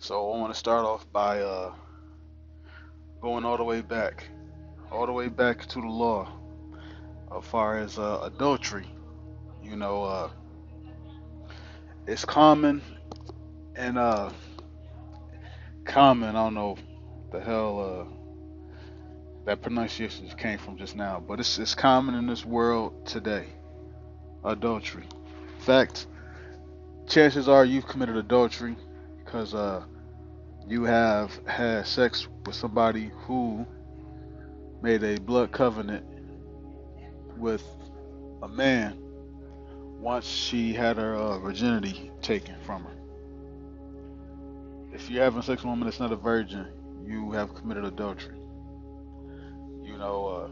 So I want to start off by going all the way back to the law, as far as adultery. You know, it's and common. I don't know the hell that pronunciation just came from just now, but it's common in this world today. Adultery. In fact, chances are you've committed adultery because you have had sex with somebody who made a blood covenant with a man once she had her virginity taken from her. If you're having sex with a woman that's not a virgin, you have committed adultery. You know,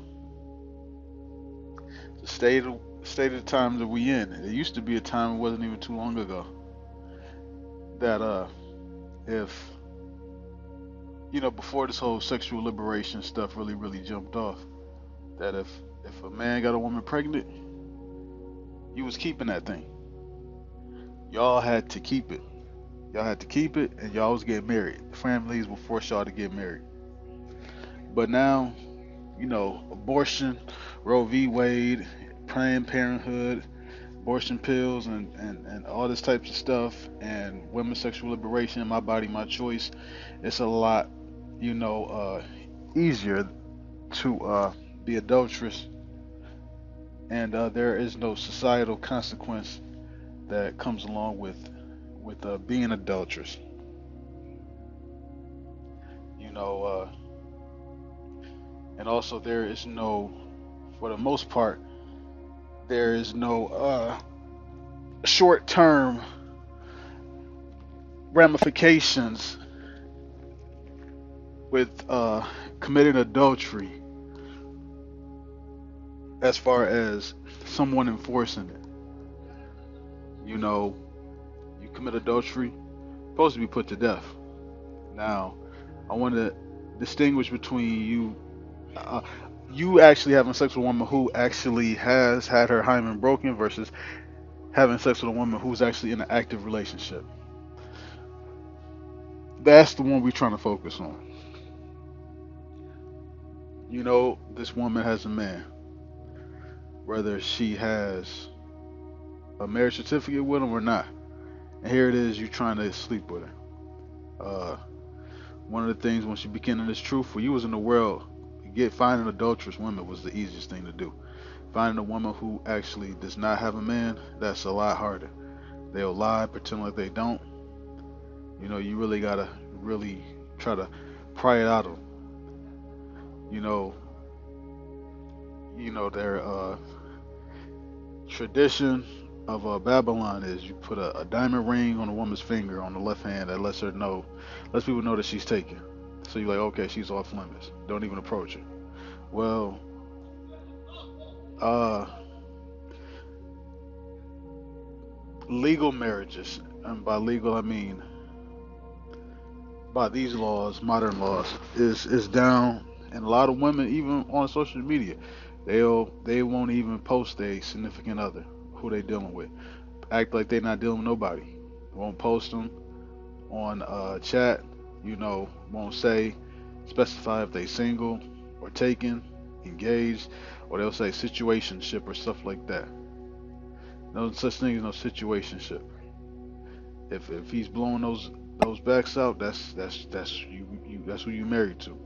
the state of the times that we in. It used to be a time, it wasn't even too long ago, that if before this whole sexual liberation stuff really jumped off, that if a man got a woman pregnant, you was keeping that thing. Y'all had to keep it. Y'all had to keep it, and y'all was getting married. Families will force y'all to get married. But now, abortion, Roe v. Wade, Planned Parenthood, abortion pills, and all this types of stuff, and women's sexual liberation, my body, my choice. It's a lot, you know, easier to be adulterous, and there is no societal consequence that comes along with being adulterous. You know, and also there is no, for the most part, there is no short-term ramifications with committing adultery as far as someone enforcing it. You know, you commit adultery, supposed to be put to death. Now, I want to distinguish between uh, you actually having sex with a woman who actually has had her hymen broken versus having sex with a woman who's actually in an active relationship. That's the one we're trying to focus on. This woman has a man, whether she has a marriage certificate with him or not. And here it is, you trying to sleep with her. Uh, One of the things once you begin in this truth, for you was in the world, finding adulterous women was the easiest thing to do. Finding a woman who actually does not have a man, that's a lot harder. They'll lie, pretend like they don't. You really gotta really try to pry it out of them. You know, their tradition of Babylon is you put a diamond ring on a woman's finger on the left hand that lets people know that she's taken. So you're like, okay, she's off limits. Don't even approach her. Well, uh, legal marriages, and by legal I mean by these laws, modern laws, is down, and a lot of women, even on social media, they won't even post a significant other who they dealing with. Act like they not dealing with nobody. Won't post them on chat. Won't specify if they single or taken, engaged, or they'll say situationship or stuff like that. No such thing as no situationship. If he's blowing those backs out, that's you that's who you married to.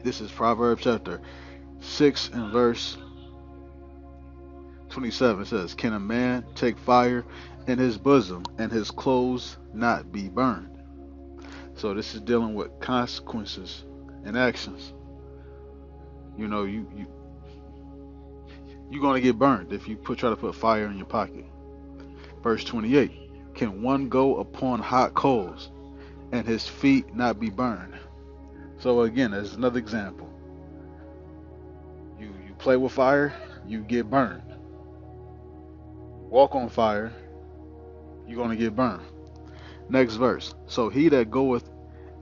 This is Proverbs chapter 6 and verse 27. It says, "Can a man take fire in his bosom and his clothes not be burned?" So this is dealing with consequences and actions. You know, you're gonna get burned if you try to put fire in your pocket. Verse 28. Can one go upon hot coals and his feet not be burned? So again, as another example, you play with fire, you get burned. Walk on fire, you're gonna get burned. Next verse. So he that goeth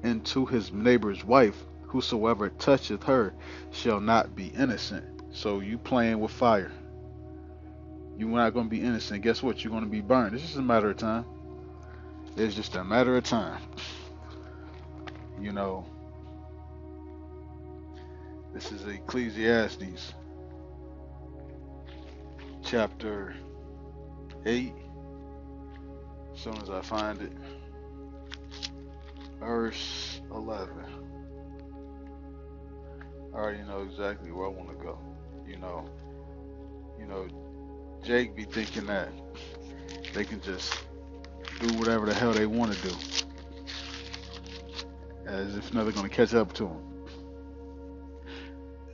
into his neighbor's wife, whosoever toucheth her shall not be innocent. So you playing with fire, you're not gonna be innocent. Guess what? You're gonna be burned. It's just a matter of time. It's just a matter of time. You know, this is Ecclesiastes chapter 8. As soon as I find it, verse 11. I already know exactly where I want to go. You know, you know, Jake be thinking that they can just do whatever the hell they want to do, as if nothing's gonna catch up to them.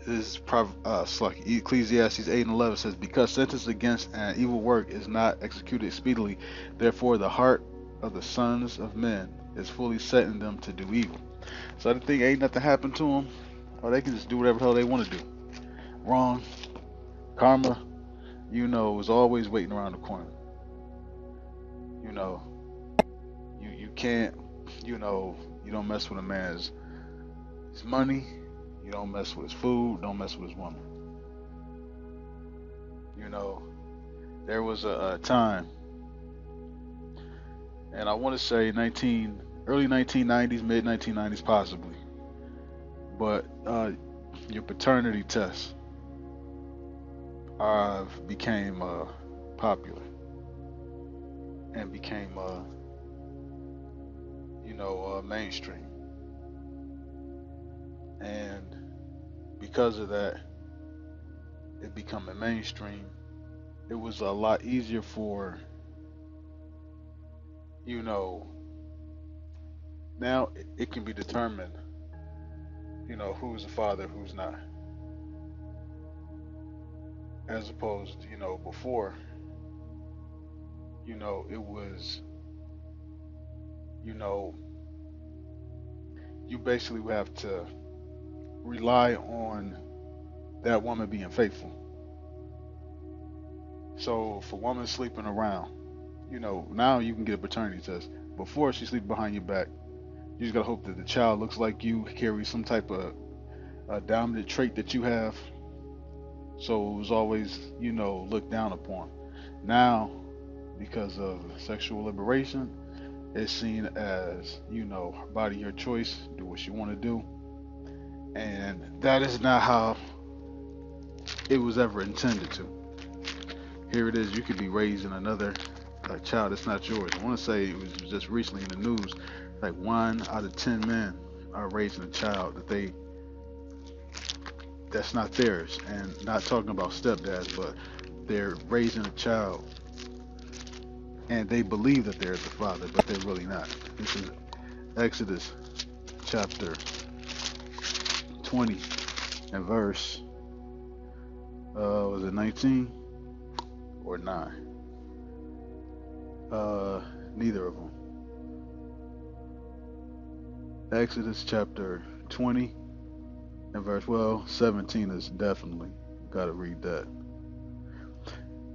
This is like Ecclesiastes 8 and 11 says, because sentence against an evil work is not executed speedily, therefore the heart of the sons of men is fully set in them to do evil. So I think ain't nothing happened to them, or they can just do whatever the hell they want to do. Wrong. Karma, is always waiting around the corner. You know, you can't, you don't mess with a man's his money. You don't mess with his food. Don't mess with his woman. You know, there was a time, and I want to say early 1990s, mid 1990s, possibly. But your paternity test became popular and became, mainstream. And because of that, it becoming mainstream, it was a lot easier for, now it can be determined, who's the father, who's not. As opposed, before, it was, you know, you basically would have to rely on that woman being faithful. So if a woman's sleeping around, now you can get a paternity test. Before she sleep behind your back, you just gotta hope that the child looks like you, carries some type of dominant trait that you have. So it was always, looked down upon. Now, because of sexual liberation, it's seen as, her body, her choice, do what you want to do. And that is not how it was ever intended to. Here it is, you could be raising another child that's not yours. I want to say it was just recently in the news, like 1 out of 10 men are raising a child that's not theirs, and not talking about stepdads, but they're raising a child and they believe that they're the father, but they're really not. This is Exodus chapter 20 and verse, was it 19 or 9? Neither of them. Exodus chapter 20 and verse, 17 is definitely, gotta read that.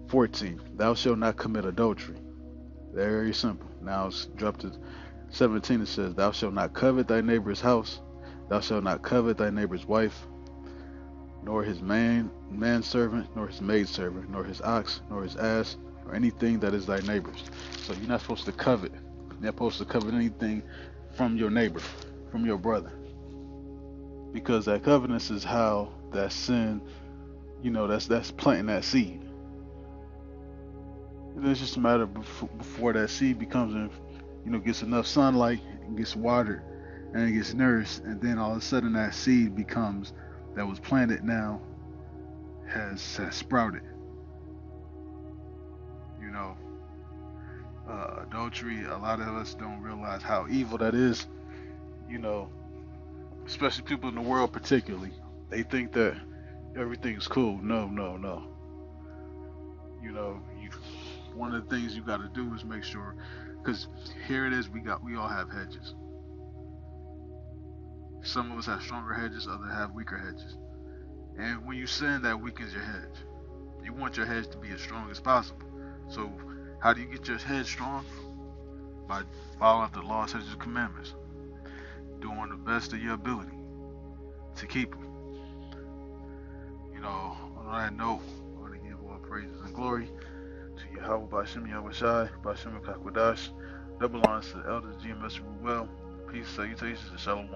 14, thou shalt not commit adultery. Very simple. Now it's dropped to 17. It says, thou shalt not covet thy neighbor's house, thou shalt not covet thy neighbor's wife, nor his manservant, nor his maidservant, nor his ox, nor his ass, or anything that is thy neighbor's. So you're not supposed to covet. You're not supposed to covet anything from your neighbor, from your brother. Because that covenant is how that sin, that's planting that seed. It's just a matter of before that seed becomes, gets enough sunlight and gets watered and it gets nourished, and then all of a sudden that seed becomes, that was planted now, has sprouted. Adultery, a lot of us don't realize how evil that is, especially people in the world particularly. They think that everything's cool. No, no, no. One of the things you got to do is make sure, because here it is, we all have hedges. Some of us have stronger hedges, others have weaker hedges. And when you sin, that weakens your hedge. You want your hedge to be as strong as possible. So how do you get your hedge strong? By following after the laws, statutes, and commandments, doing the best of your ability to keep them. On that note, I want to give all praises and glory to Yahweh Bashem Yahweh Shai, Bashem Kakwadash, Double lines to the elders, GMS Ruel. Peace, salutations, and shalom.